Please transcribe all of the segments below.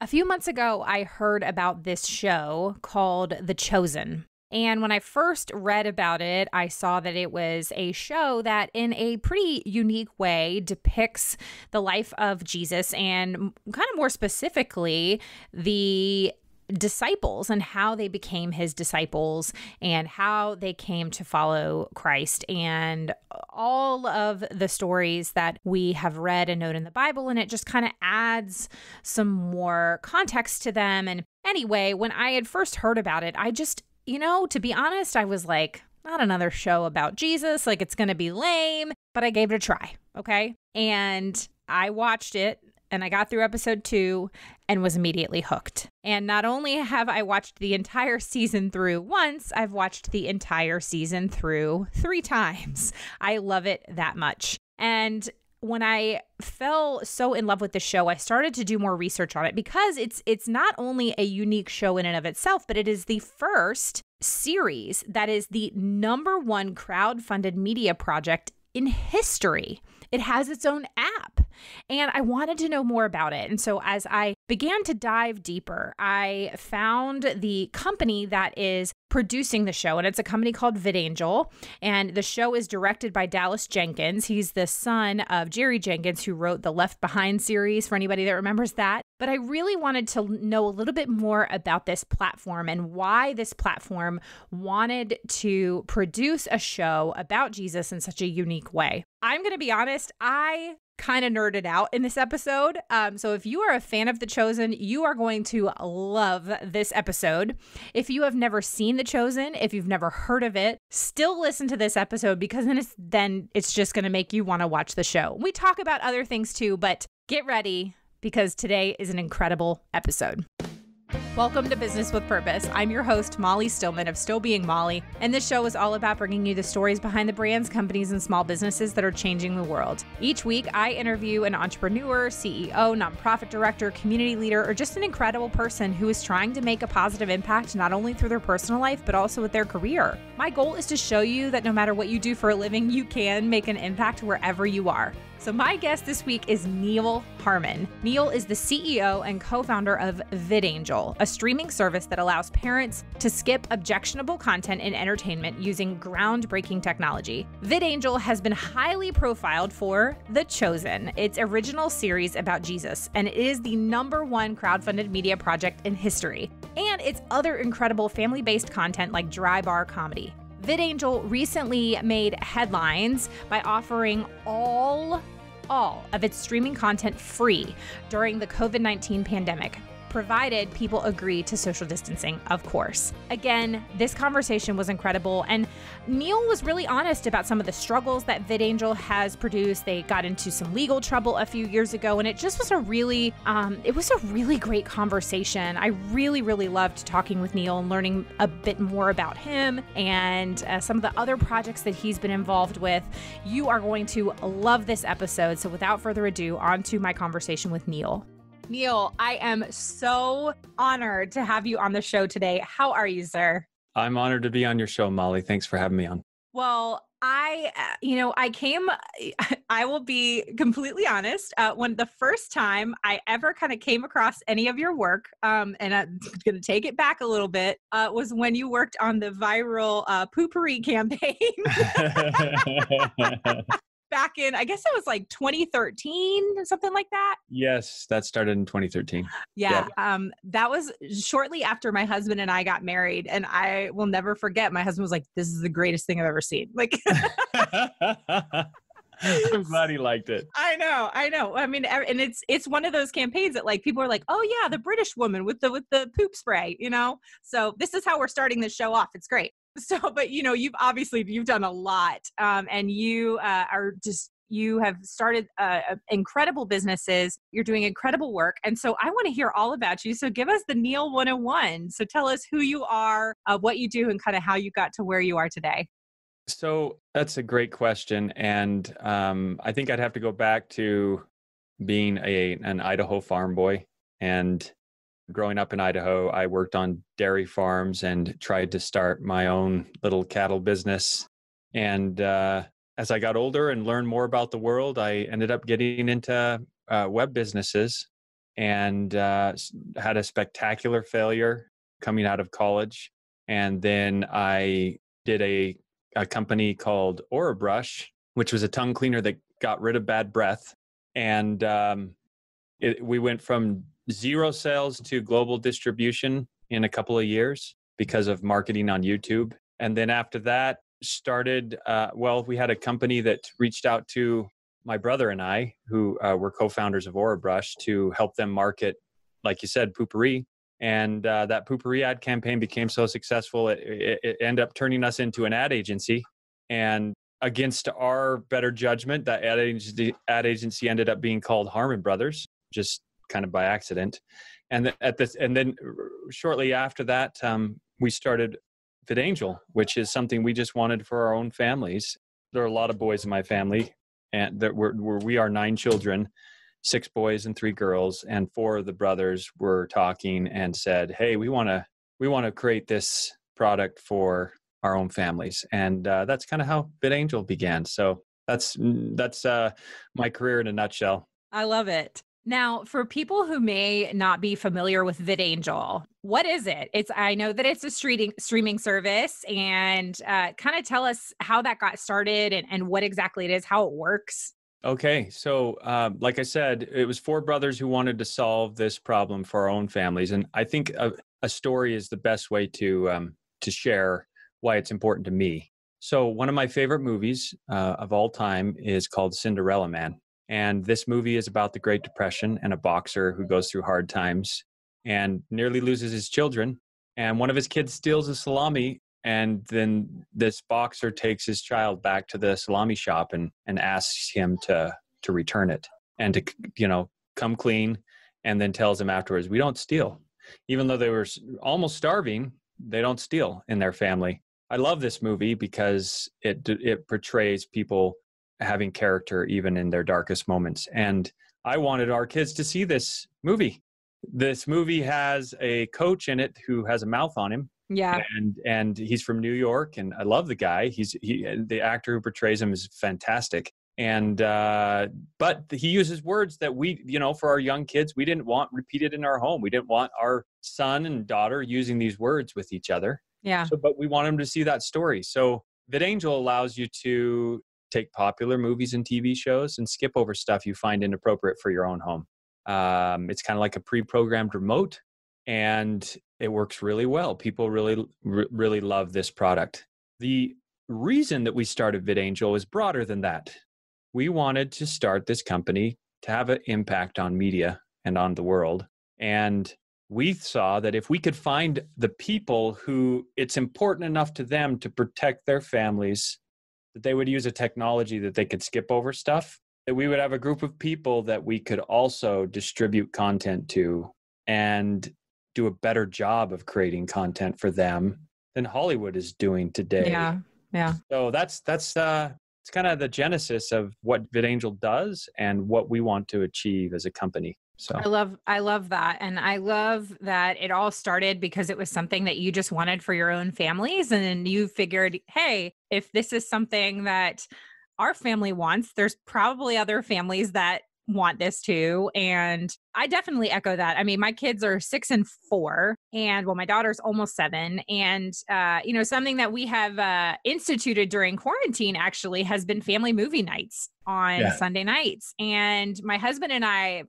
A few months ago, I heard about this show called The Chosen. And when I first read about it, I saw that it was a show that in a pretty unique way depicts the life of Jesus and kind of more specifically, the disciples and how they became his disciples and how they came to follow Christ and all of the stories that we have read and known in the Bible. And it just kind of adds some more context to them. And anyway, when I had first heard about it, I just, to be honest, I was like, not another show about Jesus. Like, it's going to be lame, but I gave it a try. Okay. And I watched it. And I got through episode 2 and was immediately hooked. And not only have I watched the entire season through once, I've watched the entire season through 3 times. I love it that much. And when I fell so in love with the show, I started to do more research on it because it's not only a unique show in and of itself, but it is the first series that is the #1 crowd-funded media project in history. It has its own app, and I wanted to know more about it. And so as I began to dive deeper, I found the company that is producing the show, and it's a company called VidAngel, and the show is directed by Dallas Jenkins. He's the son of Jerry Jenkins, who wrote the Left Behind series, for anybody that remembers that. But I really wanted to know a little bit more about this platform and why this platform wanted to produce a show about Jesus in such a unique way. I'm going to be honest, I kind of nerded out in this episode. So if you are a fan of The Chosen, you are going to love this episode. If you have never seen The Chosen, if you've never heard of it, still listen to this episode because then it's just going to make you want to watch the show. We talk about other things too, but get ready because today is an incredible episode. Welcome to Business with Purpose. I'm your host, Molly Stillman of Still Being Molly, and this show is all about bringing you the stories behind the brands, companies, and small businesses that are changing the world. Each week, I interview an entrepreneur, CEO, nonprofit director, community leader, or just an incredible person who is trying to make a positive impact not only through their personal life, but also with their career. My goal is to show you that no matter what you do for a living, you can make an impact wherever you are. So my guest this week is Neal Harmon. Neal is the CEO and co-founder of VidAngel, a streaming service that allows parents to skip objectionable content in entertainment using groundbreaking technology. VidAngel has been highly profiled for The Chosen, its original series about Jesus, and it is the #1 crowdfunded media project in history, and its other incredible family-based content like dry bar comedy. VidAngel recently made headlines by offering all of its streaming content free during the COVID-19 pandemic, provided people agree to social distancing, of course. Again, this conversation was incredible, and Neal was really honest about some of the struggles that VidAngel has produced. They got into some legal trouble a few years ago, and it just was a really great conversation. I really, really loved talking with Neal and learning a bit more about him and some of the other projects that he's been involved with. You are going to love this episode. So without further ado, on to my conversation with Neal. Neal, I am so honored to have you on the show today. How are you, sir? I'm honored to be on your show, Molly. Thanks for having me on. Well, I will be completely honest. When the first time I ever kind of came across any of your work, and I'm going to take it back a little bit, was when you worked on the viral Poo Pourri campaign. Back in, I guess it was like 2013, something like that. Yes, that started in 2013. Yeah. That was shortly after my husband and I got married. And I will never forget, my husband was like, this is the greatest thing I've ever seen. Like, I'm glad he liked it. I know. I mean, and it's one of those campaigns that like people are like, oh yeah, the British woman with the poop spray, So this is how we're starting this show off. It's great. So, but you've done a lot, and you have started incredible businesses. You're doing incredible work. And so I want to hear all about you. So give us the Neal 101. So tell us who you are, what you do, and kind of how you got to where you are today. So that's a great question. And I think I'd have to go back to being an Idaho farm boy. And growing up in Idaho, I worked on dairy farms and tried to start my own little cattle business. And as I got older and learned more about the world, I ended up getting into web businesses and had a spectacular failure coming out of college. And then I did a company called OraBrush, which was a tongue cleaner that got rid of bad breath. And we went from 0 sales to global distribution in a couple of years because of marketing on YouTube. And then after that, started, we had a company that reached out to my brother and I, who were co-founders of OraBrush, to help them market, like you said, Poo Pourri. And that Poo Pourri ad campaign became so successful, it ended up turning us into an ad agency. And against our better judgment, that ad agency ended up being called Harmon Brothers, just kind of by accident. And then shortly after that, we started VidAngel, which is something we just wanted for our own families. There are a lot of boys in my family, and we are 9 children, 6 boys and 3 girls, and 4 of the brothers were talking and said, "Hey, we want to create this product for our own families," and that's kind of how VidAngel began. So that's my career in a nutshell. I love it. Now, for people who may not be familiar with VidAngel, what is it? I know that it's a streaming service, and kind of tell us how that got started and what exactly it is, how it works. Okay, so like I said, it was 4 brothers who wanted to solve this problem for our own families, and I think a story is the best way to share why it's important to me. So one of my favorite movies of all time is called Cinderella Man. And this movie is about the Great Depression and a boxer who goes through hard times and nearly loses his children. And one of his kids steals a salami. And then this boxer takes his child back to the salami shop and asks him to return it and to, come clean, and then tells him afterwards, "We don't steal." Even though they were almost starving, they don't steal in their family. I love this movie because it portrays people having character even in their darkest moments. And I wanted our kids to see this movie. This movie has a coach in it who has a mouth on him. Yeah. And he's from New York, and I love the guy. The actor who portrays him is fantastic. And but he uses words that we, for our young kids, we didn't want repeated in our home. We didn't want our son and daughter using these words with each other. Yeah. But we want them to see that story. So VidAngel allows you to take popular movies and TV shows and skip over stuff you find inappropriate for your own home. It's kind of like a pre-programmed remote, and it works really well. People really, really love this product. The reason that we started VidAngel is broader than that. We wanted to start this company to have an impact on media and on the world. And we saw that if we could find the people who it's important enough to them to protect their families, that they would use a technology that they could skip over stuff, that we would have a group of people that we could also distribute content to and do a better job of creating content for them than Hollywood is doing today. Yeah. So that's it's kind of the genesis of what VidAngel does and what we want to achieve as a company. So I love that. And I love that it all started because it was something that you just wanted for your own families. And then you figured, hey, if this is something that our family wants, there's probably other families that want this too. And I definitely echo that. I mean, my kids are 6 and 4, and my daughter's almost 7. And, something that we have instituted during quarantine actually has been family movie nights on Sunday nights. And my husband and I,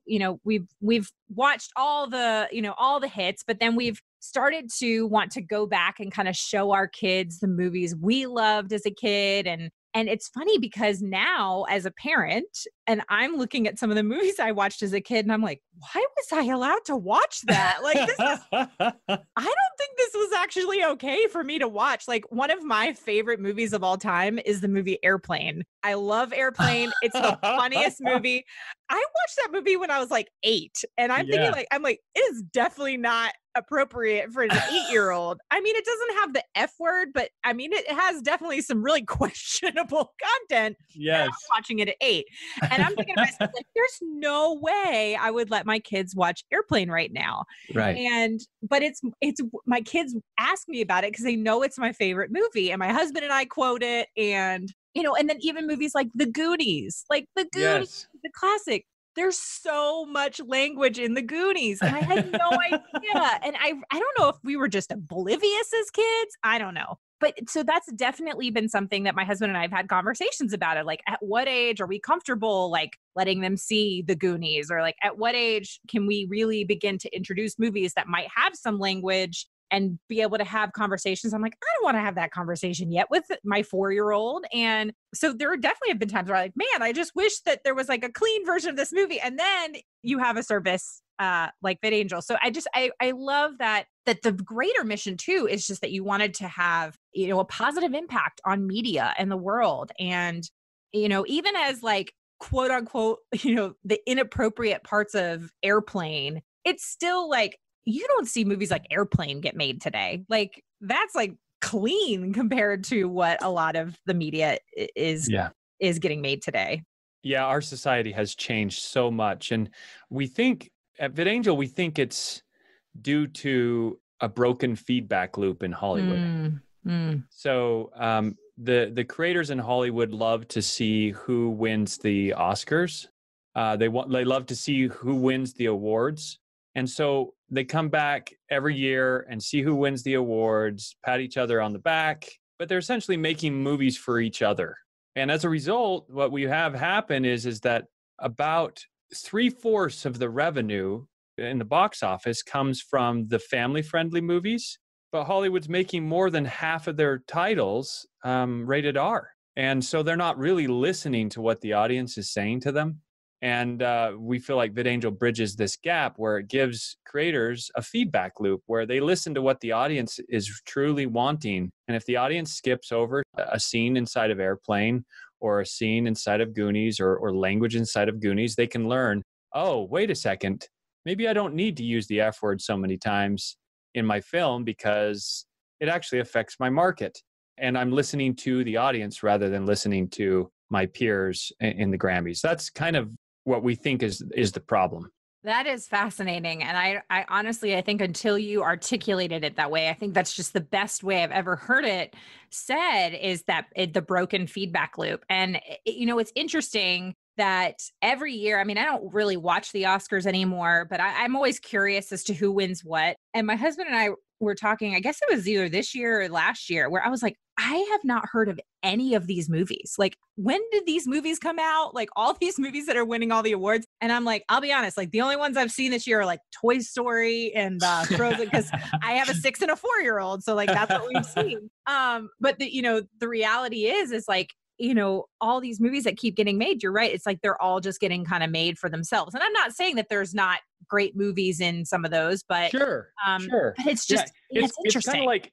we've watched all the hits, but then we've started to want to go back and kind of show our kids the movies we loved as a kid. And it's funny because now as a parent, and I'm looking at some of the movies I watched as a kid, and I'm like, why was I allowed to watch that? Like, I don't think this was actually okay for me to watch. Like, one of my favorite movies of all time is the movie Airplane. I love Airplane. It's the funniest movie. I watched that movie when I was like 8, and I'm thinking it is definitely not appropriate for an 8-year-old. I mean, it doesn't have the F word, but I mean, it has definitely some really questionable content. Yes. I'm watching it at 8. And I'm thinking to myself, like, there's no way I would let my kids watch Airplane right now. Right. But it's my kids ask me about it because they know it's my favorite movie. And my husband and I quote it. And, and then even movies like The Goonies, the classic. there's so much language in the Goonies. And I had no idea. And I don't know if we were just oblivious as kids. I don't know. But so that's definitely been something that my husband and I have had conversations about it. Like, at what age are we comfortable, like, letting them see the Goonies? Or like, at what age can we really begin to introduce movies that might have some language and be able to have conversations? I'm like, I don't want to have that conversation yet with my 4-year-old. And so there definitely have been times where I'm like, man, I just wish that there was like a clean version of this movie. And then you have a service like VidAngel. So I love that the greater mission too is just that you wanted to have, a positive impact on media and the world. And, even as like, quote unquote, the inappropriate parts of Airplane, it's still like, you don't see movies like Airplane get made today. Like, that's like clean compared to what a lot of the media is getting made today. Yeah, our society has changed so much. And we think at VidAngel, we think it's due to a broken feedback loop in Hollywood. So the creators in Hollywood love to see who wins the Oscars. They love to see who wins the awards. And so they come back every year and see who wins the awards, pat each other on the back, but they're essentially making movies for each other. And as a result, what we have happen is that about 3/4 of the revenue in the box office comes from the family-friendly movies, but Hollywood's making more than half of their titles rated R. And so they're not really listening to what the audience is saying to them. And we feel like VidAngel bridges this gap where it gives creators a feedback loop where they listen to what the audience is truly wanting. And if the audience skips over a scene inside of Airplane or a scene inside of Goonies or language inside of Goonies, they can learn, oh, wait a second, maybe I don't need to use the F word so many times in my film because it actually affects my market. And I'm listening to the audience rather than listening to my peers in the Grammys. That's kind of what we think is the problem. That is fascinating. And I honestly, I think until you articulated it that way, I think that's just the best way I've ever heard it said, is that the broken feedback loop. And, it's interesting that every year, I mean, I don't really watch the Oscars anymore, but I'm always curious as to who wins what. And my husband and I were talking, I guess it was either this year or last year, where I was like, I have not heard of any of these movies. Like, when did these movies come out? Like, all these movies that are winning all the awards. And I'm like, I'll be honest, like, the only ones I've seen this year are like Toy Story and Frozen, because I have a 6 and a 4-year-old. So like, that's what we've seen. But the reality is like, all these movies that keep getting made, you're right. It's like they're all just getting kind of made for themselves. And I'm not saying that there's not great movies in some of those, but sure. But it's just, it's interesting. It's kind of like,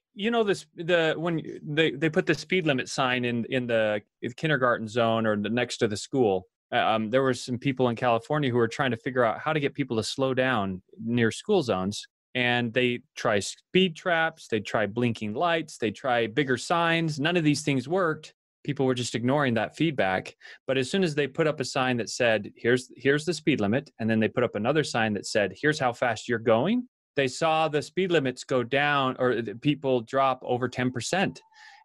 when they put the speed limit sign in the kindergarten zone or next to the school. There were some people in California who were trying to figure out how to get people to slow down near school zones. And they try speed traps, they try blinking lights, they try bigger signs. None of these things worked. People were just ignoring that feedback. But as soon as they put up a sign that said, here's the speed limit, and then they put up another sign that said, here's how fast you're going, they saw the speed limits go down, or the people drop over 10%.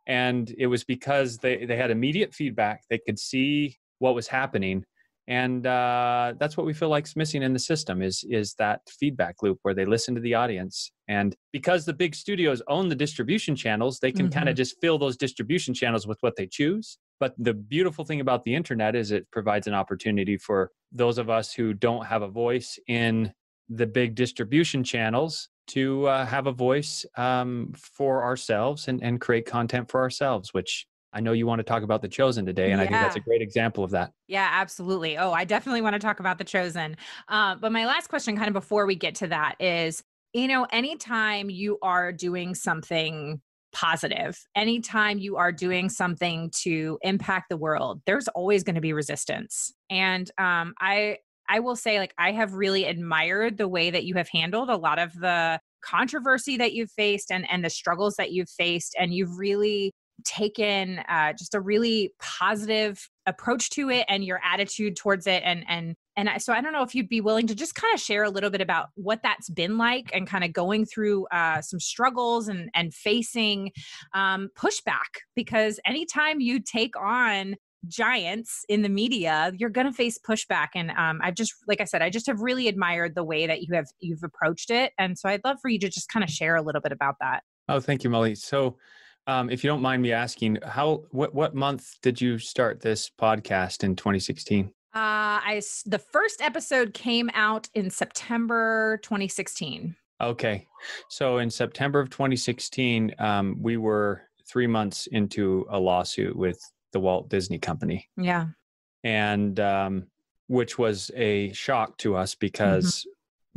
And it was because they had immediate feedback. They could see what was happening. And that's what we feel like is missing in the system is that feedback loop where they listen to the audience. And because the big studios own the distribution channels, they can kind of just fill those distribution channels with what they choose. But the beautiful thing about the internet is it provides an opportunity for those of us who don't have a voice in the big distribution channels to have a voice for ourselves and create content for ourselves, which I know you want to talk about The Chosen today, and I think that's a great example of that. Yeah, absolutely. Oh, I definitely want to talk about The Chosen. But my last question kind of before we get to that is, anytime you are doing something positive, anytime you are doing something to impact the world, there's always going to be resistance. And I will say, like, I have really admired the way that you have handled a lot of the controversy that you've faced and the struggles that you've faced. And you've really taken just a really positive approach to it and your attitude towards it. So I don't know if you'd be willing to just kind of share a little bit about what that's been like and kind of going through some struggles and facing pushback, because anytime you take on giants in the media, you're going to face pushback. And I've just, like I said, I just have really admired the way that you've approached it. And so I'd love for you to just kind of share a little bit about that. Oh, thank you, Molly. So, if you don't mind me asking, what month did you start this podcast in 2016? The first episode came out in September 2016. Okay. So in September of 2016, we were 3 months into a lawsuit with the Walt Disney Company. Yeah. And which was a shock to us because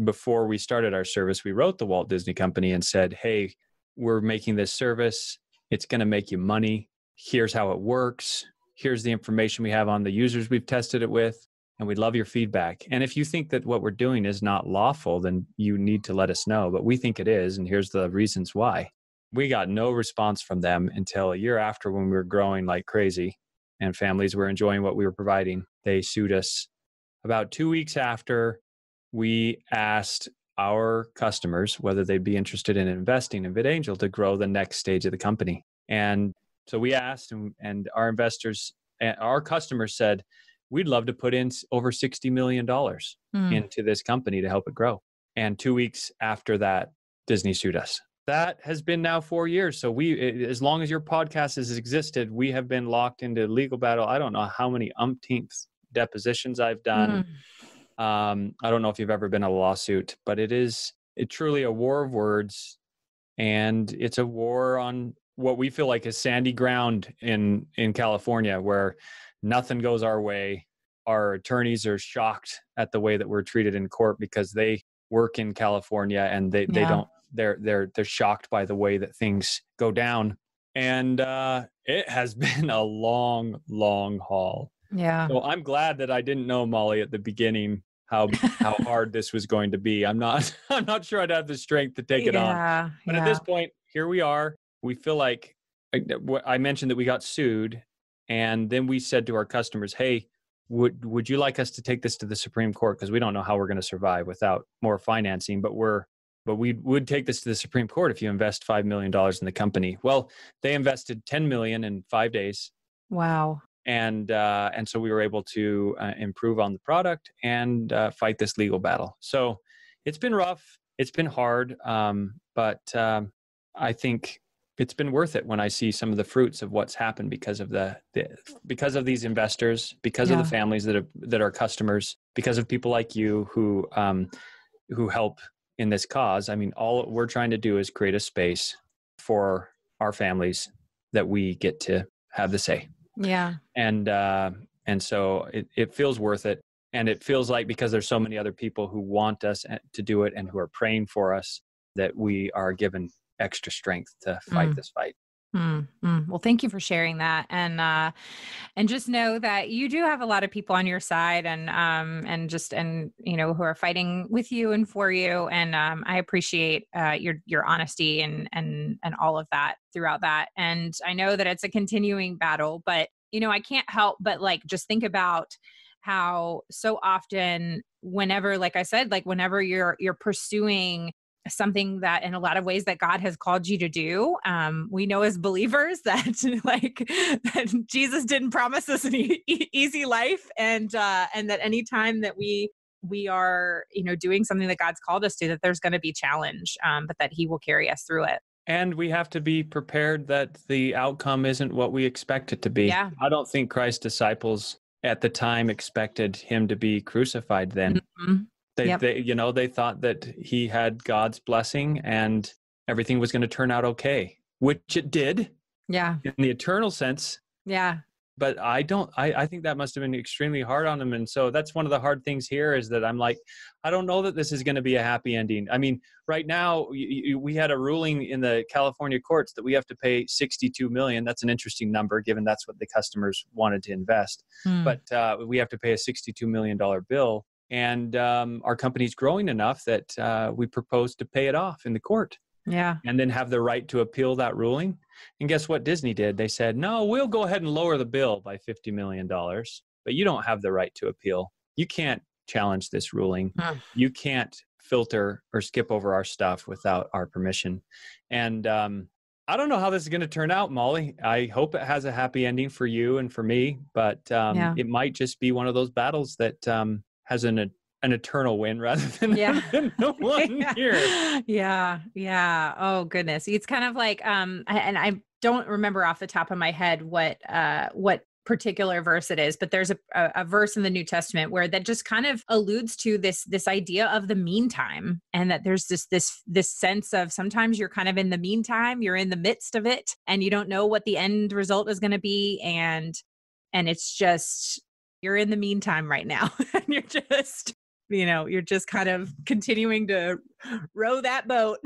before we started our service, we wrote the Walt Disney Company and said, hey, we're making this service. It's going to make you money. Here's how it works. Here's the information we have on the users we've tested it with, and we'd love your feedback. And if you think that what we're doing is not lawful, then you need to let us know. But we think it is, and here's the reasons why. We got no response from them until a year after, when we were growing like crazy and families were enjoying what we were providing. They sued us. About 2 weeks after, we asked our customers whether they'd be interested in investing in VidAngel to grow the next stage of the company. And so we asked, and our investors, our customers said, we'd love to put in over $60 million into this company to help it grow. And 2 weeks after that, Disney sued us. That has been now 4 years. So as long as your podcast has existed, we have been locked into legal battle. I don't know how many umpteenth depositions I've done. I don't know if you've ever been in a lawsuit, but it's truly a war of words. And it's a war on what we feel like is sandy ground in California, where nothing goes our way. Our attorneys are shocked at the way that we're treated in court because they work in California and they don't, they're shocked by the way that things go down. And it has been a long, long haul. Yeah. So I'm glad that I didn't know, Molly, at the beginning how hard this was going to be. I'm not sure I'd have the strength to take it on. But at this point, here we are. We feel like I mentioned that we got sued, and then we said to our customers, hey, would you like us to take this to the Supreme Court? Because we don't know how we're going to survive without more financing, but we would take this to the Supreme Court if you invest $5 million in the company. Well, they invested $10 million in 5 days. Wow. And so we were able to improve on the product and fight this legal battle. So it's been rough. It's been hard. But I think it's been worth it when I see some of the fruits of what's happened because of because of these investors, because of the families that are customers, because of people like you who help in this cause. I mean, all we're trying to do is create a space for our families that we get to have the say. Yeah. And so it feels worth it. And it feels like, because there's so many other people who want us to do it and who are praying for us, that we are given extra strength to fight this fight. Well, thank you for sharing that. And just know that you do have a lot of people on your side and who are fighting with you and for you. And I appreciate your honesty and all of that throughout that. And I know that it's a continuing battle, but I can't help but just think about how so often, whenever, like I said, whenever you're pursuing something that in a lot of ways that God has called you to do. We know as believers that that Jesus didn't promise us an easy life. And that anytime that we are, doing something that God's called us to, that there's going to be challenge, but that he will carry us through it. And we have to be prepared that the outcome isn't what we expect it to be. Yeah. I don't think Christ's disciples at the time expected him to be crucified then. Mm-hmm. They thought that he had God's blessing and everything was going to turn out okay, which it did. Yeah. In the eternal sense. Yeah. But I think that must have been extremely hard on him. And so that's one of the hard things here, is that I'm like, I don't know that this is going to be a happy ending. I mean, right now we had a ruling in the California courts that we have to pay $62 million. That's an interesting number, given that's what the customers wanted to invest. But we have to pay a $62 million bill. And our company's growing enough that we proposed to pay it off in the court. Yeah. And then have the right to appeal that ruling. And guess what Disney did? They said, no, we'll go ahead and lower the bill by $50 million, but you don't have the right to appeal. You can't challenge this ruling. You can't filter or skip over our stuff without our permission. And I don't know how this is going to turn out, Molly. I hope it has a happy ending for you and for me, but Yeah. it might just be one of those battles that has an eternal win rather than, Yeah. than the one here. Yeah. Yeah. Oh goodness. It's kind of like, and I don't remember off the top of my head what particular verse it is, but there's a verse in the New Testament where that just kind of alludes to this idea of the meantime, and that there's this sense of sometimes you're kind of in the meantime, you're in the midst of it, and you don't know what the end result is going to be, and it's just you're in the meantime right now, and you're just kind of continuing to row that boat.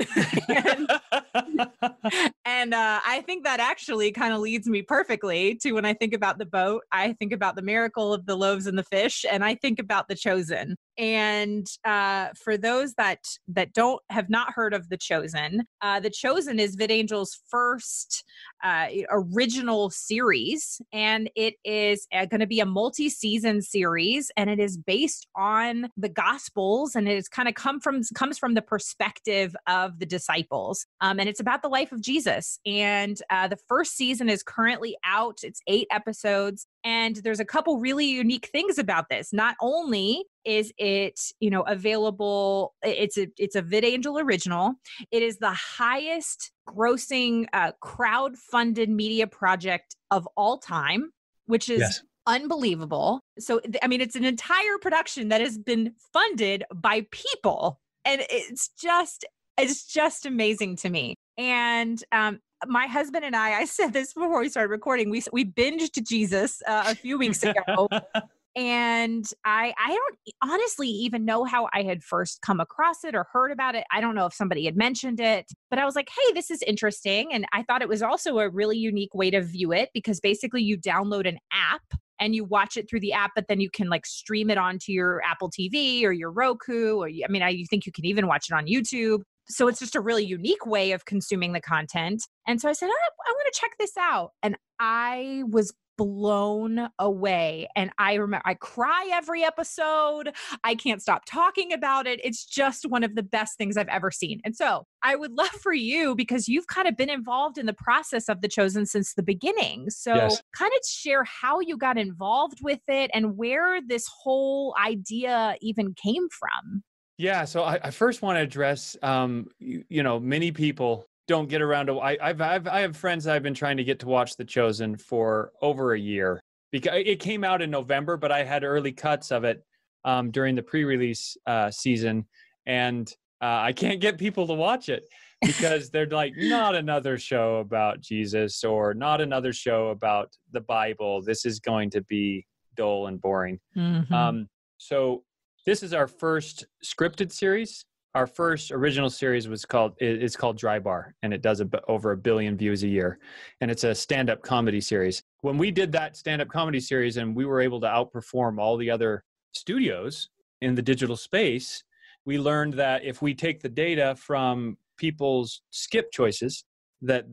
And I think that actually kind of leads me perfectly to when I think about the boat, I think about the miracle of the loaves and the fish, and I think about The Chosen. And for those that have not heard of The Chosen is VidAngel's first original series, and it is going to be a multi-season series, and it is based on the Gospels, and it's kind of comes from the perspective of the disciples, and it's about the life of Jesus. And the first season is currently out. It's 8 episodes, and there's a couple really unique things about this. Not only is it, available, it's a VidAngel original. It is the highest grossing crowd-funded media project of all time, which is unbelievable. So, it's an entire production that has been funded by people, and it's just amazing to me. And my husband and I said this before we started recording, we binged Jesus a few weeks ago. And I don't honestly even know how I had first come across it or heard about it. I don't know if somebody had mentioned it, but I was like, hey, this is interesting. And I thought it was also a really unique way to view it, because basically you download an app and you watch it through the app, but then you can like stream it onto your Apple TV or your Roku, or I think you can even watch it on YouTube. So it's just a really unique way of consuming the content. And so I said, I want to check this out. And I was blown away. And I remember I cry every episode. I can't stop talking about it. It's just one of the best things I've ever seen. And so I would love for you, because you've kind of been involved in the process of The Chosen since the beginning. So kind of share how you got involved with it and where this whole idea even came from. Yeah. So I first want to address, many people don't get around to. I have friends I've been trying to get to watch The Chosen for over a year, because it came out in November, but I had early cuts of it during the pre-release season, and I can't get people to watch it because they're like, not another show about Jesus or not another show about the Bible. This is going to be dull and boring. Mm-hmm. So this is our first scripted series. Our first original series is called Dry Bar, and it does over 1 billion views a year. And it's a stand-up comedy series. When we did that stand-up comedy series and we were able to outperform all the other studios in the digital space, we learned that if we take the data from people's skip choices, that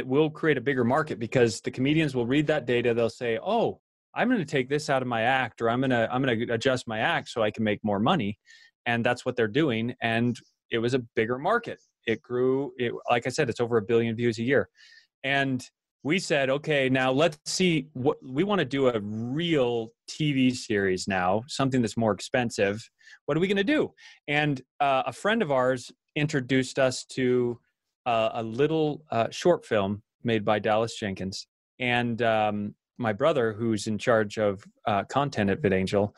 will create a bigger market, because the comedians will read that data. They'll say, oh, I'm going to take this out of my act, or I'm going to adjust my act so I can make more money. And that's what they're doing. And it was a bigger market. It grew. Like I said, it's over 1 billion views a year. And we said, okay, now let's see what we want to do, a real TV series now, something that's more expensive. What are we going to do? And a friend of ours introduced us to a little short film made by Dallas Jenkins. And my brother, who's in charge of content at VidAngel,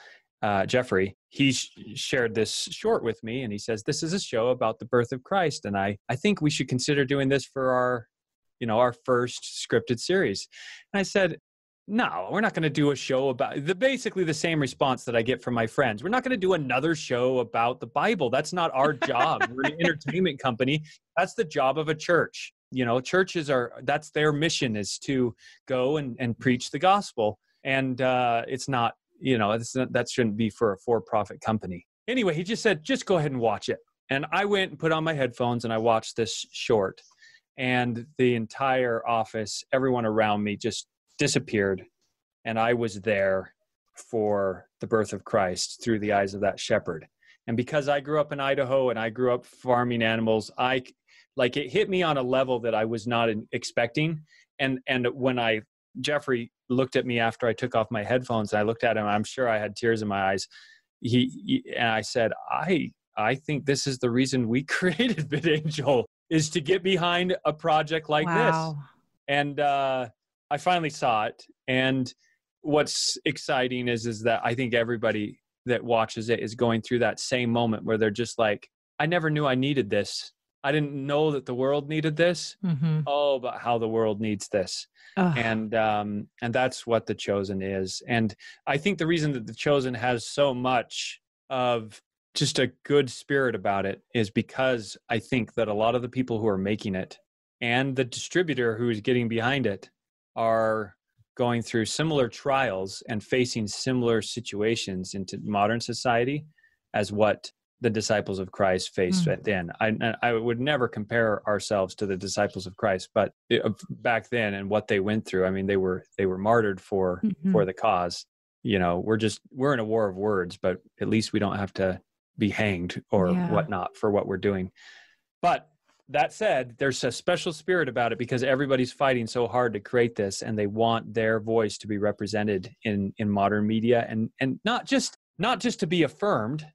Jeffrey, he shared this short with me, and he says, this is a show about the birth of Christ. And I think we should consider doing this for our first scripted series. And I said, no, we're not going to do a show about basically the same response that I get from my friends. We're not going to do another show about the Bible. That's not our job. We're an entertainment company. That's the job of a church. Churches that's their mission, is to go and preach the gospel. And it's not, that shouldn't be for a for-profit company. Anyway, he just said, just go ahead and watch it. And I went and put on my headphones and I watched this short, and the entire office, everyone around me just disappeared. And I was there for the birth of Christ through the eyes of that shepherd. And because I grew up in Idaho and I grew up farming animals, it hit me on a level that I was not expecting. And when Jeffrey looked at me after I took off my headphones and I looked at him, I'm sure I had tears in my eyes. And I said, I think this is the reason we created VidAngel, is to get behind a project like this. And I finally saw it. And what's exciting is that I think everybody that watches it is going through that same moment where they're just like, I never knew I needed this. I didn't know that the world needed this. Mm-hmm. Oh, but how the world needs this. And that's what The Chosen is. And I think the reason that The Chosen has so much of just a good spirit about it is because I think that a lot of the people who are making it and the distributor who is getting behind it are going through similar trials and facing similar situations into modern society as what the disciples of Christ faced then. I would never compare ourselves to the disciples of Christ, but back then and what they went through, I mean, they were martyred for the cause. You know, we're in a war of words, but at least we don't have to be hanged or whatnot for what we're doing. But that said, there's a special spirit about it because everybody's fighting so hard to create this, and they want their voice to be represented in modern media, and not just to be affirmed,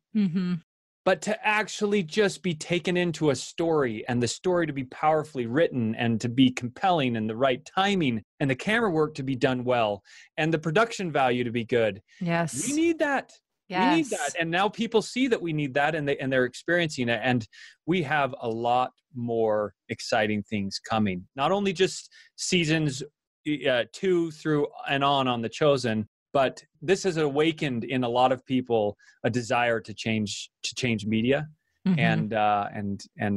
but to actually just be taken into a story, and the story to be powerfully written and to be compelling and the right timing and the camera work to be done well and the production value to be good. Yes. We need that. Yes. We need that. And now people see that we need that, and they're experiencing it. And we have a lot more exciting things coming. Not only just seasons 2 through and on The Chosen, but this has awakened in a lot of people a desire to change media. And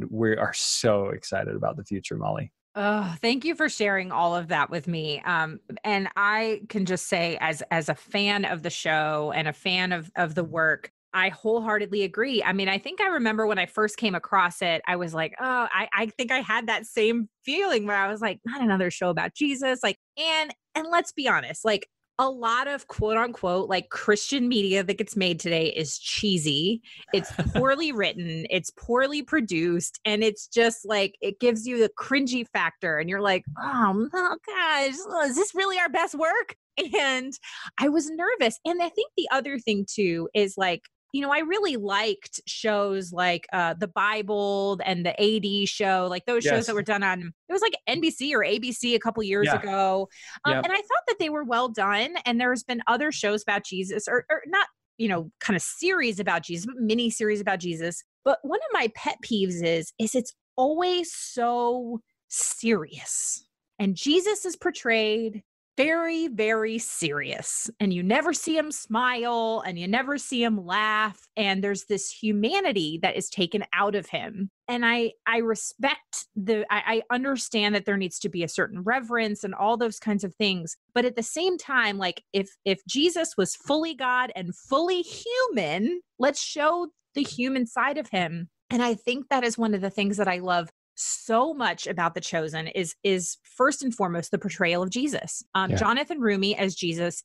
we are so excited about the future, Molly. Oh, thank you for sharing all of that with me. And I can just say, as a fan of the show and a fan of the work, I wholeheartedly agree. I mean, I think I remember when I first came across it, I was like, oh, I think I had that same feeling where I was like, not another show about Jesus. Like, and let's be honest, like, a lot of quote unquote like Christian media that gets made today is cheesy. It's poorly written. It's poorly produced. And it's just like, it gives you the cringy factor. And you're like, oh gosh, is this really our best work? And I was nervous. And I think the other thing too is like, you know, I really liked shows like The Bible and the AD show, like those shows that were done on, it was like NBC or ABC a couple years ago. And I thought that they were well done. And there's been other shows about Jesus or not, you know, kind of series about Jesus, but mini series about Jesus. But one of my pet peeves is it's always so serious. And Jesus is portrayed very, very serious, and you never see him smile and you never see him laugh. And there's this humanity that is taken out of him. And I respect I understand that there needs to be a certain reverence and all those kinds of things. But at the same time, like if Jesus was fully God and fully human, let's show the human side of him. And I think that is one of the things that I love so much about The Chosen is first and foremost the portrayal of Jesus. Jonathan Rumi as Jesus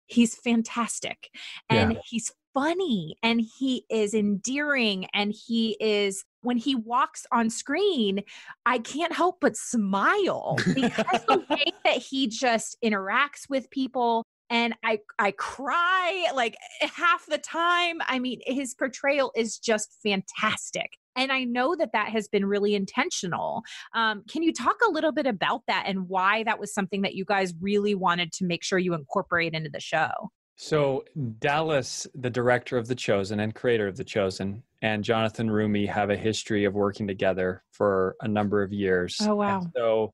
he's fantastic, and he's funny, and he is endearing, and he is, when he walks on screen, I can't help but smile because the way that he just interacts with people. And I cry like half the time. I mean, his portrayal is just fantastic. And I know that has been really intentional. Can you talk a little bit about that and why that was something that you guys really wanted to make sure you incorporate into the show? So Dallas, the director of The Chosen and creator of The Chosen, and Jonathan Rumi have a history of working together for a number of years. Oh, wow. And so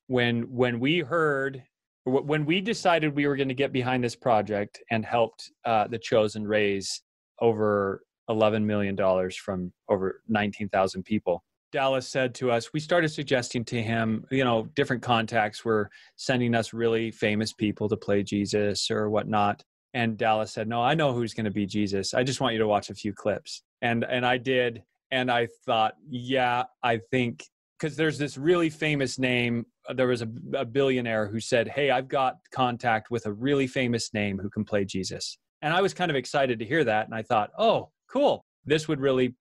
when we decided we were going to get behind this project and helped The Chosen raise over $11 million from over 19,000 people, Dallas said to us, we started suggesting to him, you know, different contacts were sending us really famous people to play Jesus or whatnot. And Dallas said, no, I know who's going to be Jesus. I just want you to watch a few clips. And I did. And I thought, yeah, I think, because there's this really famous name. There was a billionaire who said, hey, I've got contact with a really famous name who can play Jesus. And I was kind of excited to hear that. And I thought, oh, cool. this would really,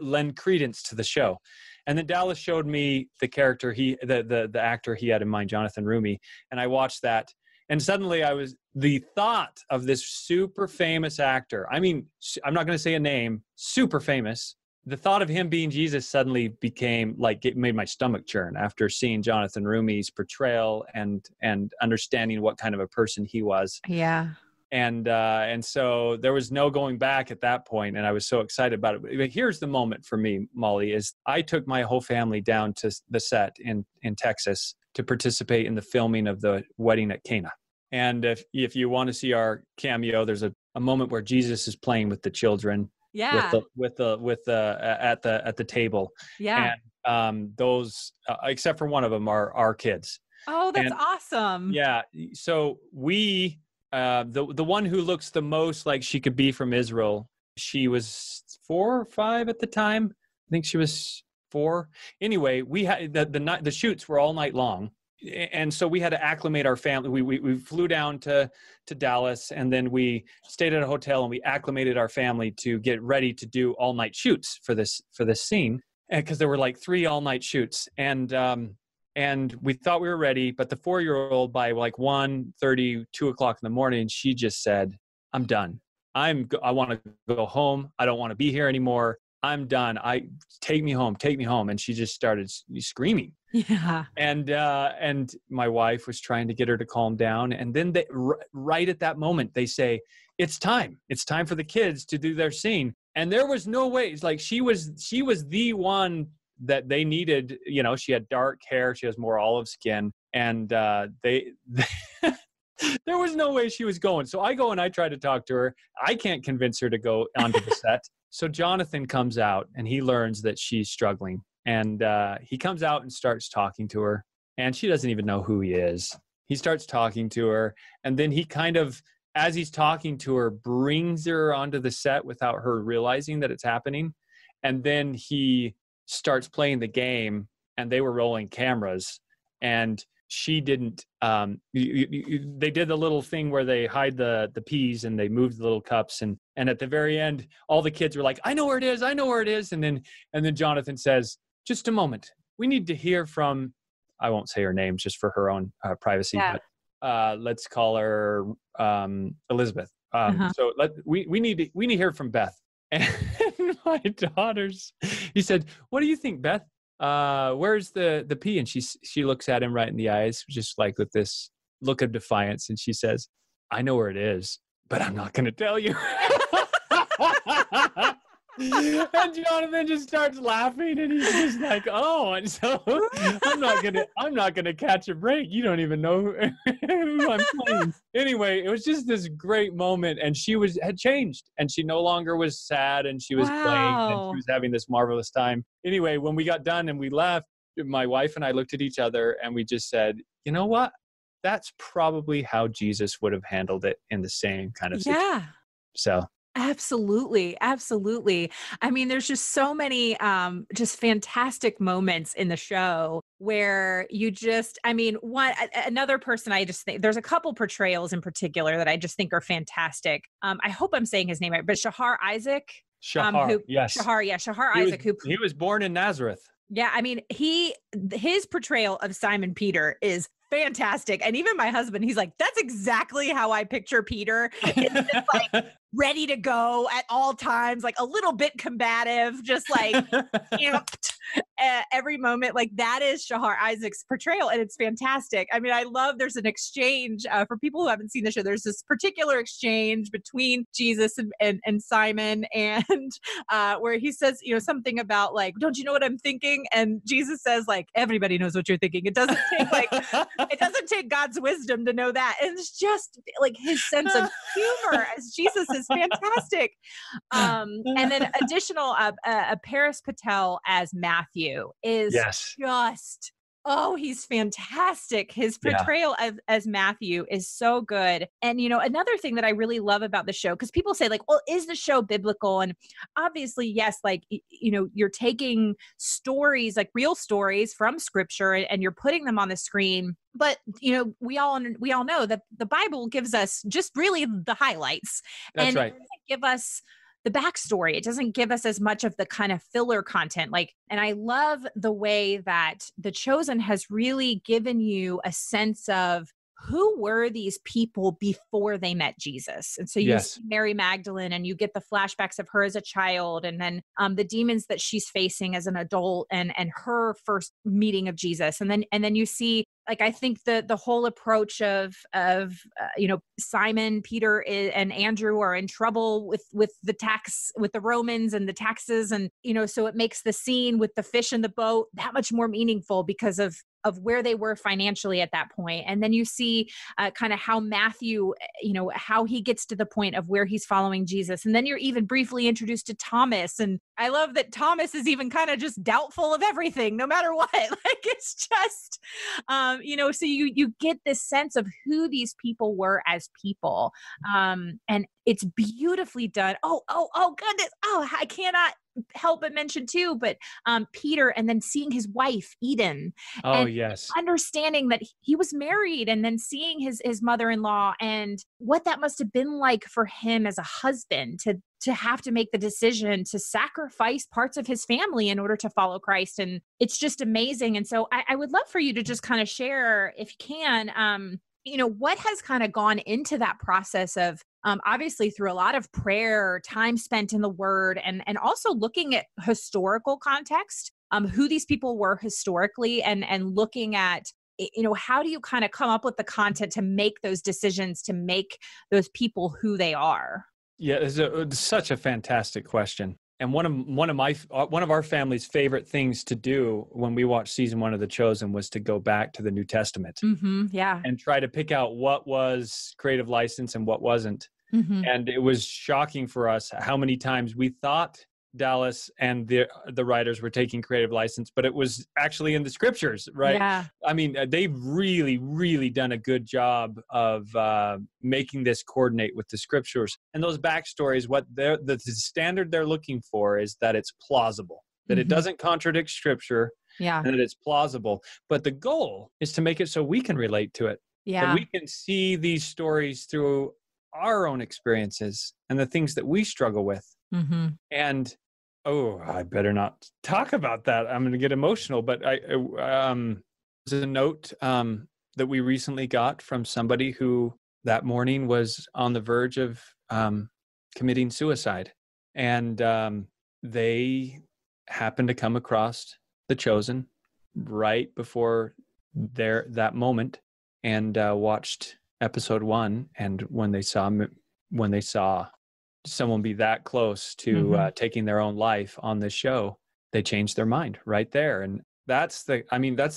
lend credence to the show. And then Dallas showed me the character the actor he had in mind, Jonathan Rumi, and I watched that. And suddenly the thought of this super famous actor, I mean, I'm not going to say a name, super famous. The thought of him being Jesus suddenly became like, it made my stomach churn after seeing Jonathan Rumi's portrayal and understanding what kind of a person he was. Yeah. And so there was no going back at that point, and I was so excited about it. But here's the moment for me, Molly, is I took my whole family down to the set in Texas to participate in the filming of the wedding at Cana. And if you want to see our cameo, there's a moment where Jesus is playing with the children. Yeah. With at the table. Yeah. And those, except for one of them, are our kids. Oh, that's awesome. Yeah. So we, the one who looks the most like she could be from Israel, she was 4 or 5 at the time. I think she was 4. Anyway, we had the shoots were all night long. And so we had to acclimate our family. We flew down to Dallas, and then we stayed at a hotel and we acclimated our family to get ready to do all night shoots for this scene. Because there were like 3 all night shoots, and we thought we were ready, but the 4-year-old by like 1:30, 2 o'clock in the morning, she just said, "I'm done. I want to go home. I don't want to be here anymore. I'm done. Take me home. And she just started screaming. Yeah. And my wife was trying to get her to calm down. And then right at that moment, they say, it's time for the kids to do their scene. And there was no way. It's like, she was the one that they needed. She had dark hair. She has more olive skin. And they there was no way she was going. So I go and I try to talk to her. I can't convince her to go onto the set. So Jonathan comes out and he learns that she's struggling. And he comes out and starts talking to her. And she doesn't even know who he is. He starts talking to her. And then he kind of, as he's talking to her, brings her onto the set without her realizing that it's happening. And then he starts playing the game, and they were rolling cameras. And she didn't, they did the little thing where they hide the peas and they moved the little cups. And at the very end, all the kids were like, I know where it is. And then Jonathan says, just a moment. We need to hear from, I won't say her name just for her own privacy, but let's call her Elizabeth. So we need to hear from Beth. And my daughters, he said, what do you think, Beth? Where's the pea? And she looks at him right in the eyes, just like with this look of defiance. And she says, I know where it is, but I'm not going to tell you. And Jonathan just starts laughing, and he's just like, oh, and so I'm not gonna catch a break. You don't even know who I'm playing. Anyway, it was just this great moment, and she had changed, and she no longer was sad, and she was playing, and she was having this marvelous time. Anyway, when we got done and we left, my wife and I looked at each other, and we just said, you know what? That's probably how Jesus would have handled it in the same kind of situation. Yeah. So. Absolutely. Absolutely. I mean, there's just so many just fantastic moments in the show where another person, I just think there's a couple portrayals in particular that I just think are fantastic. I hope I'm saying his name right, but Shahar Isaac. Yes. Shahar Isaac. He was born in Nazareth. Yeah. I mean, his portrayal of Simon Peter is fantastic. And even my husband, he's like, that's exactly how I picture Peter. It's just like ready to go at all times, like a little bit combative, just like amped every moment. Like that is Shahar Isaac's portrayal, and it's fantastic. I mean, I love, there's an exchange for people who haven't seen the show. There's this particular exchange between Jesus and Simon, and where he says, something about like, don't you know what I'm thinking? And Jesus says like, everybody knows what you're thinking. It doesn't take God's wisdom to know that. And it's just like his sense of humor as Jesus is fantastic. And then additional, Paris Patel as Matthew is just, he's fantastic. His portrayal as Matthew is so good. And, another thing that I really love about the show, because people say like, well, is the show biblical? And obviously, yes, like, you're taking stories, like real stories from scripture, and you're putting them on the screen. But, we all know that the Bible gives us just really the highlights. That's right. Give us the backstory. It doesn't give us as much of the kind of filler content. Like, and I love the way that The Chosen has really given you a sense of who were these people before they met Jesus. And so you Yes. see Mary Magdalene and you get the flashbacks of her as a child, and then the demons that she's facing as an adult, and her first meeting of Jesus. And then you see, like, I think the whole approach of Simon, Peter, and Andrew are in trouble with the Romans and the taxes. And, so it makes the scene with the fish in the boat that much more meaningful because of where they were financially at that point. And then you see kind of how Matthew, how he gets to the point of where he's following Jesus. And then you're even briefly introduced to Thomas. And I love that Thomas is even kind of just doubtful of everything, no matter what. Like, it's just, so you get this sense of who these people were as people. And it's beautifully done. Oh, goodness. Oh, I cannot help but mention too, but Peter, and then seeing his wife, Eden. Oh, and yes. understanding that he was married, and then seeing his mother-in-law and what that must have been like for him as a husband to have to make the decision to sacrifice parts of his family in order to follow Christ. And it's just amazing. And so I would love for you to just kind of share, if you can, what has kind of gone into that process of, obviously through a lot of prayer, time spent in the Word, and also looking at historical context, who these people were historically, and looking at, how do you kind of come up with the content to make those decisions, to make those people who they are? Yeah, it's such a fantastic question. And one of our family's favorite things to do when we watched season 1 of The Chosen was to go back to the New Testament, yeah, and try to pick out what was creative license and what wasn't. And it was shocking for us how many times we thought Dallas and the writers were taking creative license, but it was actually in the scriptures, right? Yeah. I mean, they've really, really done a good job of making this coordinate with the scriptures. And those backstories, what the standard they're looking for is that it's plausible, that it doesn't contradict scripture, Yeah. and that it's plausible. But the goal is to make it so we can relate to it, that we can see these stories through our own experiences and the things that we struggle with. And I better not talk about that. I'm going to get emotional. But there's a note that we recently got from somebody who that morning was on the verge of committing suicide, and they happened to come across The Chosen right before that moment, and watched episode 1. And when they saw someone be that close to taking their own life on this show, they changed their mind right there. And that's the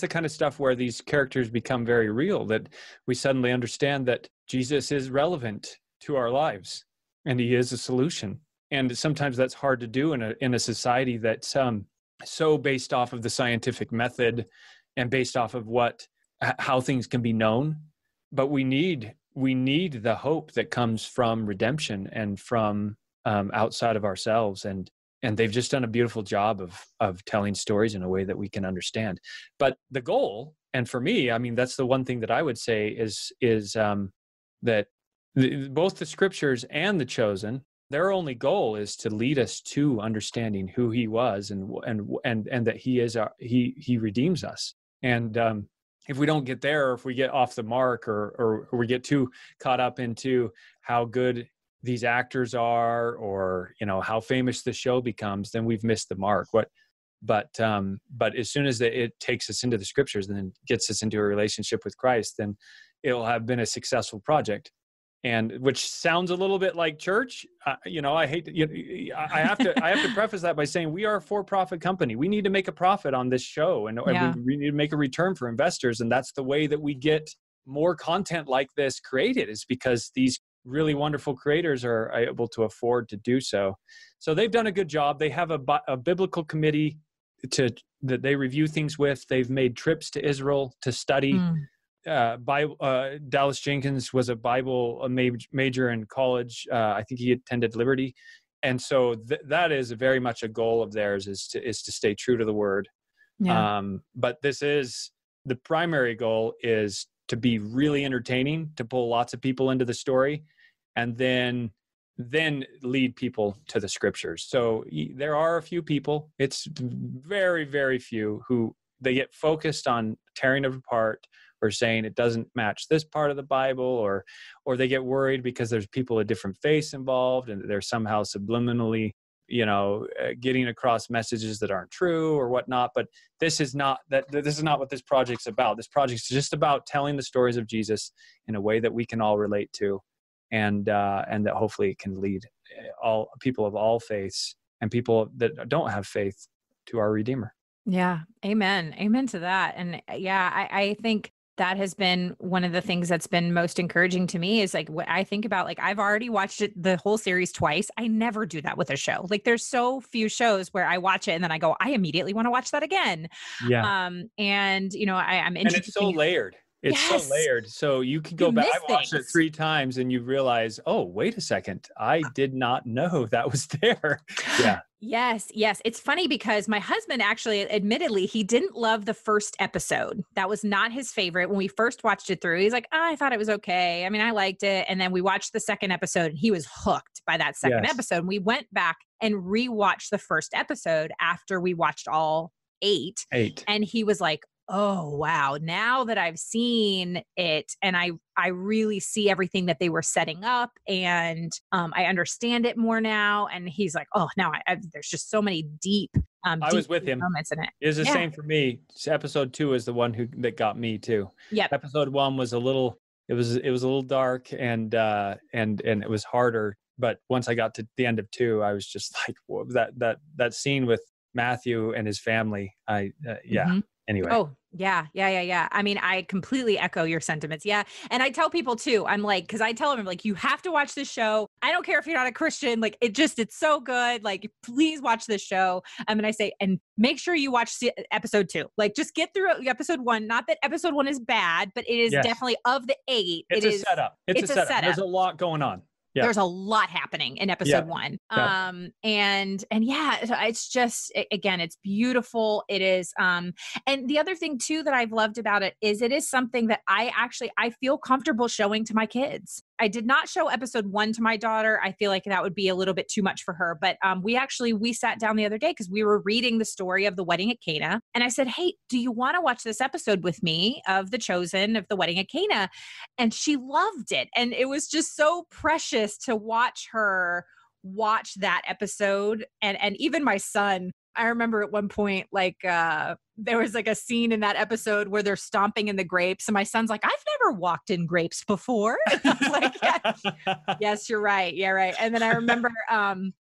kind of stuff where these characters become very real, that we suddenly understand that Jesus is relevant to our lives and he is a solution. And sometimes that's hard to do in a society that's so based off of the scientific method and based off of how things can be known. But we need the hope that comes from redemption and from outside of ourselves. And they've just done a beautiful job of telling stories in a way that we can understand. But the goal, and for me, I mean, that's the one thing that I would say is that both the scriptures and The Chosen, their only goal is to lead us to understanding who he was and that he is he redeems us. And if we don't get there, or if we get off the mark, or we get too caught up into how good these actors are, or how famous the show becomes, then we've missed the mark. But as soon as it takes us into the scriptures and then gets us into a relationship with Christ, then it'll have been a successful project. And which sounds a little bit like church. I hate to, I have to preface that by saying we are a for-profit company. We need to make a profit on this show, and we need to make a return for investors. And that's the way that we get more content like this created, is because these really wonderful creators are able to afford to do so. So they've done a good job. They have a biblical committee that they review things with. They've made trips to Israel to study. Dallas Jenkins was a Bible major in college. I think he attended Liberty. And so that is very much a goal of theirs, is to stay true to the word. But the primary goal is to be really entertaining, to pull lots of people into the story, and then then lead people to the scriptures. So there are a few people, it's very, very few, who they get focused on tearing it apart or saying it doesn't match this part of the Bible, or they get worried because there's people of different faiths involved and they're somehow subliminally, getting across messages that aren't true or whatnot. But this is not what this project's about. This project's just about telling the stories of Jesus in a way that we can all relate to, and that hopefully it can lead all people of all faiths and people that don't have faith to our Redeemer. Yeah. Amen. Amen to that. And yeah, I think that has been one of the things that's been most encouraging to me is like what I think about, like I've already watched it, the whole series twice. I never do that with a show. Like there's so few shows where I watch it and then I go, I immediately want to watch that again. Yeah. I'm And it's so layered. It's so layered. So you can go back. I watched it 3 times and you realize, oh, wait a second. I did not know that was there. Yeah. Yes. It's funny because my husband actually, admittedly, he didn't love the first episode. That was not his favorite. When we first watched it through, he's like, I thought it was okay. I mean, I liked it. And then we watched the second episode and he was hooked by that second episode. And we went back and rewatched the first episode after we watched all 8. And he was like, oh, wow. Now that I've seen it and I really see everything that they were setting up and I understand it more now. And he's like, oh, now there's just so many deep I was with him. Moments in it. It was the same for me. Episode 2 is the one that got me too. Yeah. Episode 1 was it was a little dark and it was harder. But once I got to the end of 2, I was just like, whoa, that scene with Matthew and his family. Anyway. Oh, yeah. I mean, I completely echo your sentiments. Yeah. And I tell people too, I'm like, cause I tell them, I'm like, you have to watch this show. I don't care if you're not a Christian. Like it's so good. Like, please watch this show. And I say, and make sure you watch episode 2. Like just get through episode 1. Not that episode 1 is bad, but it is definitely of the 8. It's a setup. It's a setup. There's a lot going on. Yeah. There's a lot happening in episode 1. And yeah, it's just, again, it's beautiful. It is. And the other thing too, that I've loved about it is something that I feel comfortable showing to my kids. I did not show episode 1 to my daughter. I feel like that would be a little bit too much for her. But we sat down the other day because we were reading the story of the wedding at Cana. And I said, hey, do you want to watch this episode with me of The Chosen, of the wedding at Cana? And she loved it. And it was just so precious to watch her watch that episode. And even my son, I remember at one point, like, there was like a scene in that episode where they're stomping in the grapes. And my son's like, I've never walked in grapes before. And I was like, yes, you're right. Yeah, right. And then I remember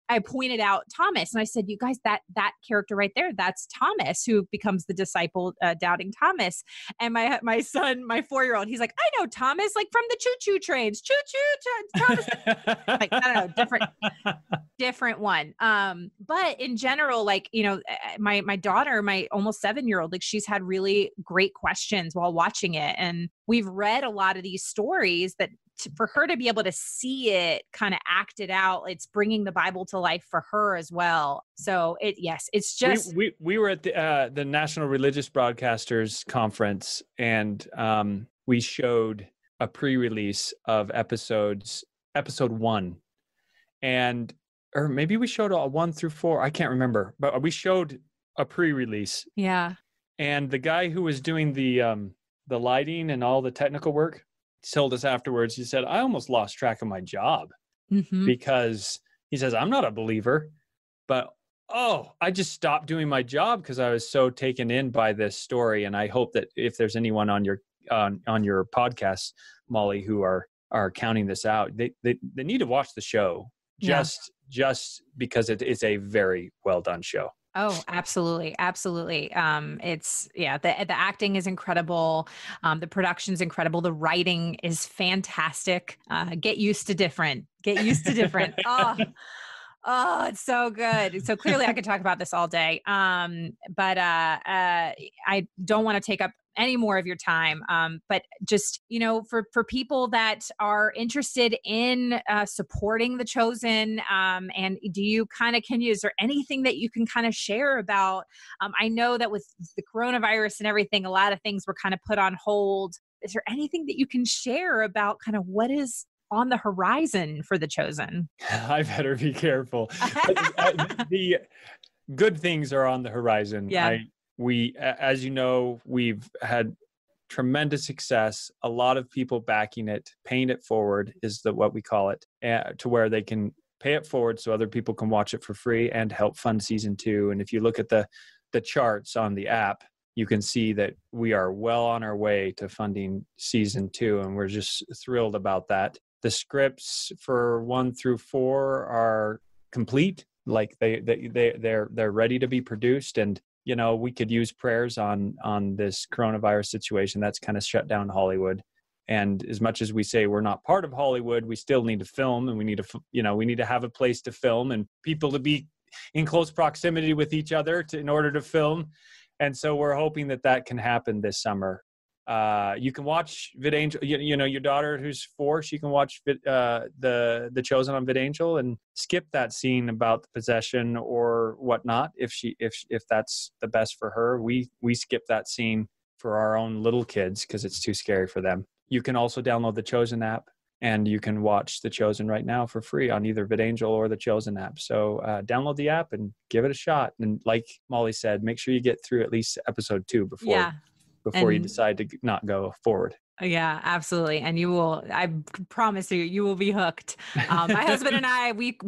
I pointed out Thomas and I said, you guys, that character right there, that's Thomas, who becomes the disciple, doubting Thomas. And my son, my 4-year-old, he's like, I know Thomas, like from the choo-choo trains, Thomas. Like, I don't know, different one. But in general, like, my daughter, my almost 7-year-old, like she's had really great questions while watching it. And we've read a lot of these stories that for her to be able to see it kind of acted out, it's bringing the Bible to life for her as well. So it's just, we were at the National Religious Broadcasters Conference, and we showed a pre-release of episode 1, or maybe we showed 1 through 4. I can't remember, but we showed a pre-release. Yeah. And the guy who was doing the lighting and all the technical work told us afterwards, he said, I almost lost track of my job because he says, I'm not a believer, but I just stopped doing my job because I was so taken in by this story. And I hope that if there's anyone on your podcast, Molly, who are counting this out, they need to watch the show just because it is a very well done show. Oh, absolutely. Absolutely. The acting is incredible. The production's incredible. The writing is fantastic. Get used to different. Oh, it's so good. So clearly I could talk about this all day. But I don't want to take up any more of your time. But just, for people that are interested in supporting The Chosen, and is there anything that you can kind of share about? I know that with the coronavirus and everything, a lot of things were kind of put on hold. Is there anything that you can share about kind of what is on the horizon for The Chosen? I better be careful. The good things are on the horizon. Yeah. As you know, we've had tremendous success. A lot of people backing it. Paying it forward is what we call it, to where they can pay it forward so other people can watch it for free and help fund season 2. And if you look at the charts on the app, you can see that we are well on our way to funding season 2, and we're just thrilled about that. The scripts for 1 through 4 are complete, like they're ready to be produced. And we could use prayers on this coronavirus situation that's kind of shut down Hollywood. And as much as we say we're not part of Hollywood, we still need to film, and we need to have a place to film and people to be in close proximity with each other in order to film. And so we're hoping that can happen this summer. You can watch VidAngel. Your daughter who's 4, she can watch the Chosen on VidAngel and skip that scene about the possession or whatnot if that's the best for her. We skip that scene for our own little kids because it's too scary for them. You can also download the Chosen app, and you can watch The Chosen right now for free on either VidAngel or the Chosen app. So download the app and give it a shot. And like Molly said, make sure you get through at least episode 2 before you decide to not go forward. Yeah, absolutely. And I promise you will be hooked. My husband and I, we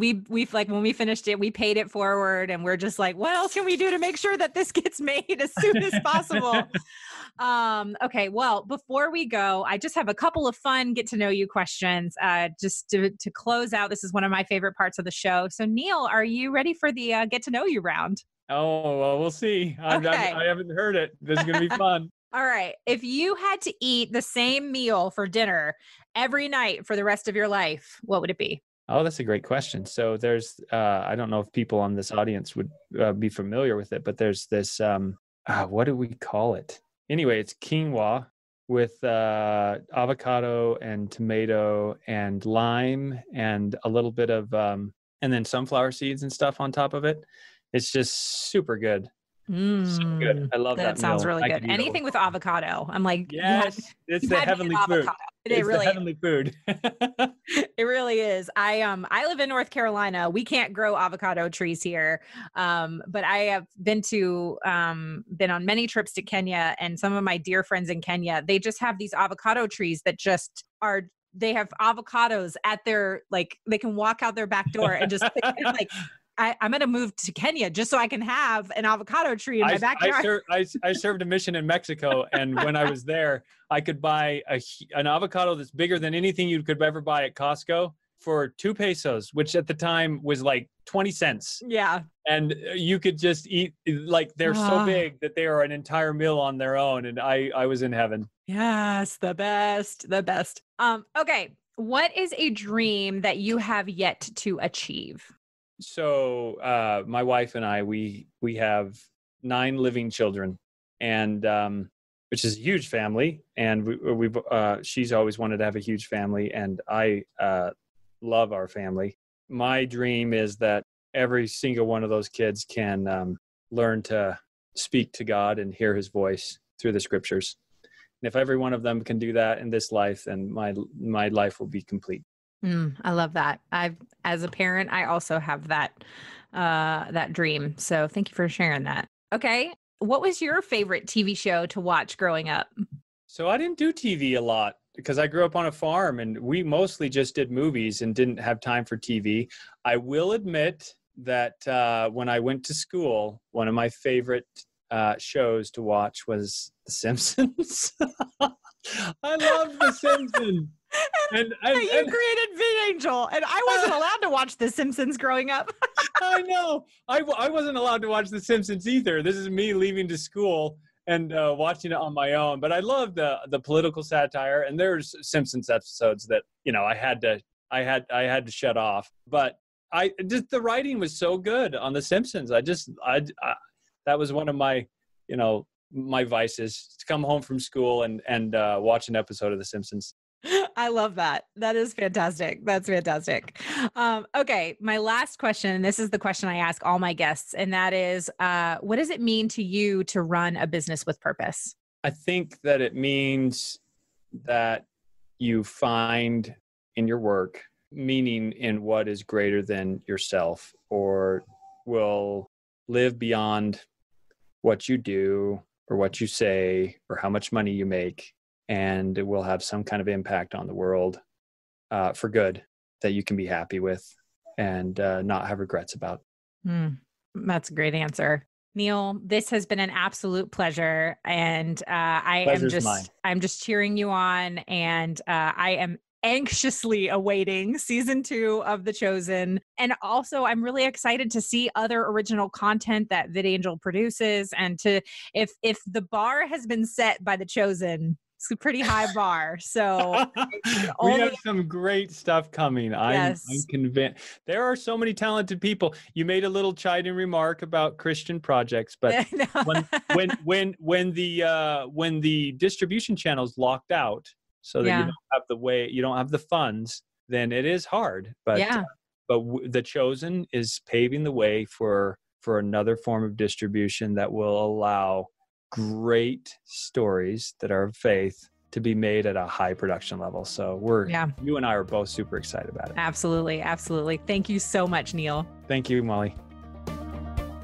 like when we finished it, we paid it forward, and we're just like, what else can we do to make sure that this gets made as soon as possible? Okay. Well, before we go, I just have a couple of fun get to know you questions, just to close out. This is one of my favorite parts of the show. So Neal, are you ready for the get to know you round? Oh, well, we'll see. Okay. I haven't heard it. This is going to be fun. All right. If you had to eat the same meal for dinner every night for the rest of your life, what would it be? Oh, that's a great question. So there's, I don't know if people on this audience would be familiar with it, but there's this, what do we call it? Anyway, it's quinoa with avocado and tomato and lime and a little bit of, and then sunflower seeds and stuff on top of it. It's just super good. So good. I love that. That sounds really good. Anything with avocado. I'm like, yes, it's the heavenly food. It's the heavenly food. It really is. I live in North Carolina. We can't grow avocado trees here. But I have been on many trips to Kenya, and some of my dear friends in Kenya, they just have these avocado trees that just they have avocados at their, like, they can walk out their back door and just like, I'm going to move to Kenya just so I can have an avocado tree in my backyard. I served a mission in Mexico, and when I was there, I could buy an avocado that's bigger than anything you could ever buy at Costco for 2 pesos, which at the time was like 20 cents. Yeah. And you could just eat, like, they're so big that they are an entire meal on their own. And I was in heaven. Yes, the best. Okay. What is a dream that you have yet to achieve? So my wife and I, we have 9 living children, and which is a huge family. And she's always wanted to have a huge family, and I love our family. My dream is that every single one of those kids can learn to speak to God and hear His voice through the Scriptures. And if every one of them can do that in this life, then my life will be complete. I love that. As a parent, I also have that dream. So thank you for sharing that. Okay. What was your favorite TV show to watch growing up? So I didn't do TV a lot because I grew up on a farm, and we mostly just did movies and didn't have time for TV. I will admit that when I went to school, one of my favorite shows to watch was The Simpsons. I love The Simpsons. And you created VidAngel, and I wasn't allowed to watch The Simpsons growing up. I know. I wasn't allowed to watch The Simpsons either. This is me leaving to school and watching it on my own. But I love the political satire, and there's Simpsons episodes that I had to shut off. But the writing was so good on The Simpsons. That was one of my my vices, to come home from school and watch an episode of The Simpsons. I love that. That is fantastic. That's fantastic. Okay. My last question, and this is the question I ask all my guests, and that is, what does it mean to you to run a business with purpose? I think that it means that you find in your work, meaning in what is greater than yourself, or will live beyond what you do or what you say or how much money you make, and it will have some kind of impact on the world for good that you can be happy with and not have regrets about. That's a great answer. Neal, this has been an absolute pleasure. And I'm just cheering you on. And I am anxiously awaiting season 2 of The Chosen. And also I'm really excited to see other original content that VidAngel produces. And if the bar has been set by The Chosen, it's a pretty high bar. So we have some great stuff coming. Yes. I'm convinced. There are so many talented people. You made a little chiding remark about Christian projects, but when the distribution channel's locked out, so that you don't have the funds, then it is hard. But The Chosen is paving the way for another form of distribution that will allow great stories that are of faith to be made at a high production level. So you and I are both super excited about it. Absolutely. Absolutely. Thank you so much, Neal. Thank you, Molly.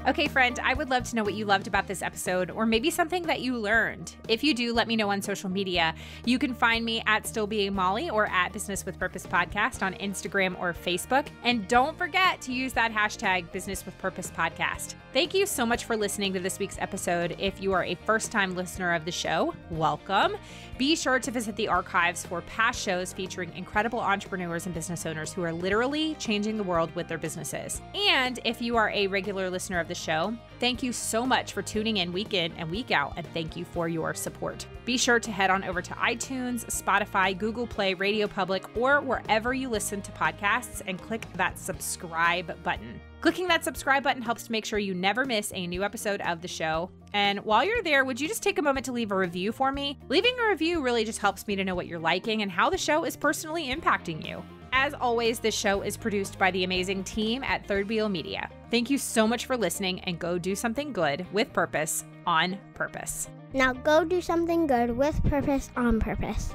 Okay, friend, I would love to know what you loved about this episode, or maybe something that you learned. If you do, let me know on social media. You can find me at Still Being Molly or at Business with Purpose Podcast on Instagram or Facebook. And don't forget to use that hashtag Business with Purpose Podcast. Thank you so much for listening to this week's episode. If you are a first-time listener of the show, welcome. Be sure to visit the archives for past shows featuring incredible entrepreneurs and business owners who are literally changing the world with their businesses. And if you are a regular listener of the show, thank you so much for tuning in and week out, and thank you for your support. Be sure to head on over to iTunes, Spotify, Google Play, Radio Public, or wherever you listen to podcasts and click that subscribe button. Clicking that subscribe button helps to make sure you never miss a new episode of the show. And while you're there, would you just take a moment to leave a review for me? Leaving a review really just helps me to know what you're liking and how the show is personally impacting you. As always, this show is produced by the amazing team at Third Wheel Media. Thank you so much for listening, and go do something good with purpose on purpose. Now go do something good with purpose on purpose.